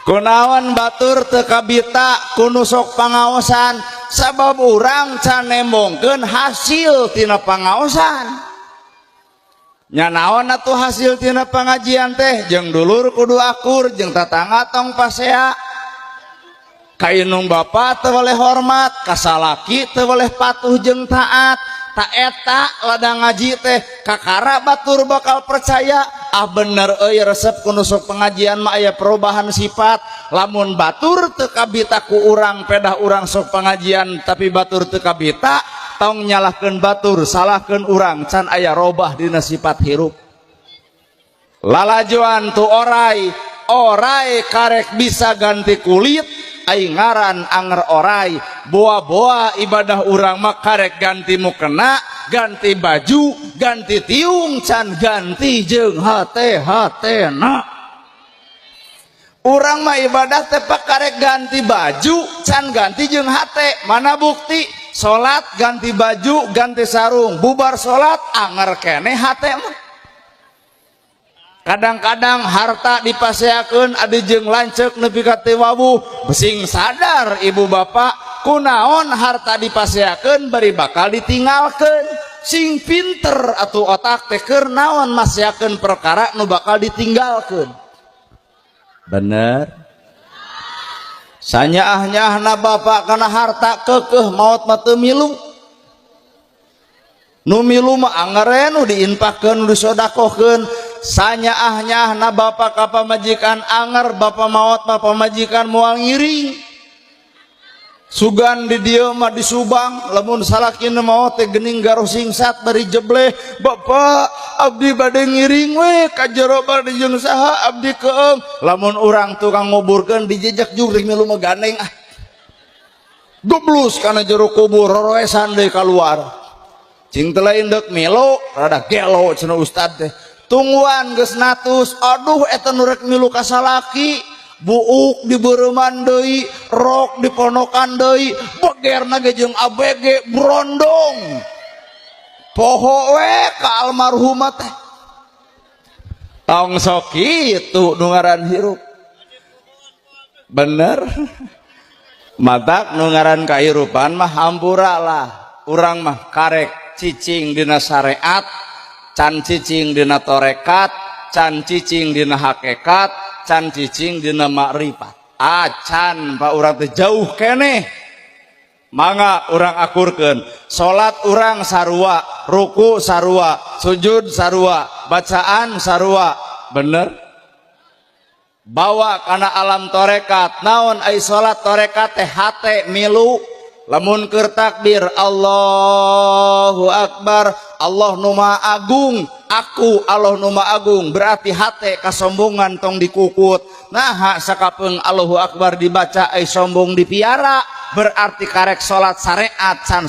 kunaon batur teu kabita kudu sok pangaosan sabab urang can nembongkeun hasil tina pangaosan. Nya naon atuh hasil tina pangajian teh? Jeung dulur kudu akur, jeung tatangga tong pasea. Ka inung bapa teu boleh hormat, ka salaki teu boleh patuh jeung taat. Ta eta ladang ngaji teh kakara batur bakal percaya. Ah bener euy resep kudu sok pengajian mah aya perubahan sifat. Lamun batur teu kabita ku urang pedah urang sok pengajian tapi batur teu kabita, tong nyalahkeun batur, salahkeun urang, can aya robah dina sifat hirup. Lalajuan tu oray karek bisa ganti kulit, ai ngaran anger oray. Boa-boa ibadah urang mah karek ganti mukena, ganti baju, ganti tiung, can ganti jeung hate-hatena. Urang mah ibadah teh karek ganti baju, can ganti jeung hate. Mana bukti? Salat ganti baju, ganti sarung, bubar salat anger keneh hate mah. Kadang-kadang harta dipaseakeun adi jeung lanceuk nepi ka teu wawuh, besing sadar ibu bapak kunaon harta dipaseakeun bari bakal ditinggalkeun. Sing pinter atuh otak teh keur naon maseakeun perkara nu bakal ditinggalkeun. Bener. Sanyaah-nyaahna bapak kana harta keukeuh maot mah teu milu. Nu milu mah angere nu diinfakkeun, nu disodakohkeun. Sanyaah-nyaahna bapak ka pamajikan anger, bapak maot mah pamajikan moal ngiring. Sugan di dieu mah disubang, lamun salakina maot teh geuning garuh singsat bari jebleh, bapak abdi bade ngiring we ka jero bade jeung saha abdi keung. Lamun urang tukang nguburkeun dijejak jurig milu mah gandeng ah. Goblus kana jero kubur roroesan deui kaluar. Cing teu lain deuk milu rada gelo cenah ustad teh. Tungguan geus natus, aduh eta nu rek milu ka salaki. Buuk dibeureman deui, rok diponokan deui, begerna ge jeung ABG brondong. Poho we ka almarhumah teh. Tong sok kitu nu ngaran hirup. Bener. Matak nu ngaran kahirupan mah hampura lah. Urang mah karek cicing dina syariat, can cicing dina torekat, can cicing dina hakikat, can cicing dina makrifat. Can pak urang teh jauh keneh. Mangga urang akurkeun. Salat urang sarua, ruku sarua, sujud sarua, bacaan sarua. Bener? Bawa kana alam torekat. Naon ai salat torekat teh hate milu. Lamun keur takbir Allahu Akbar, Allah nu Maha Agung, aku Allah nu Maha Agung, berarti hate kasombongan tong dikukut. Nah sakapeung Allahu Akbar dibaca ai sombong dipiara, berarti karek salat syariat can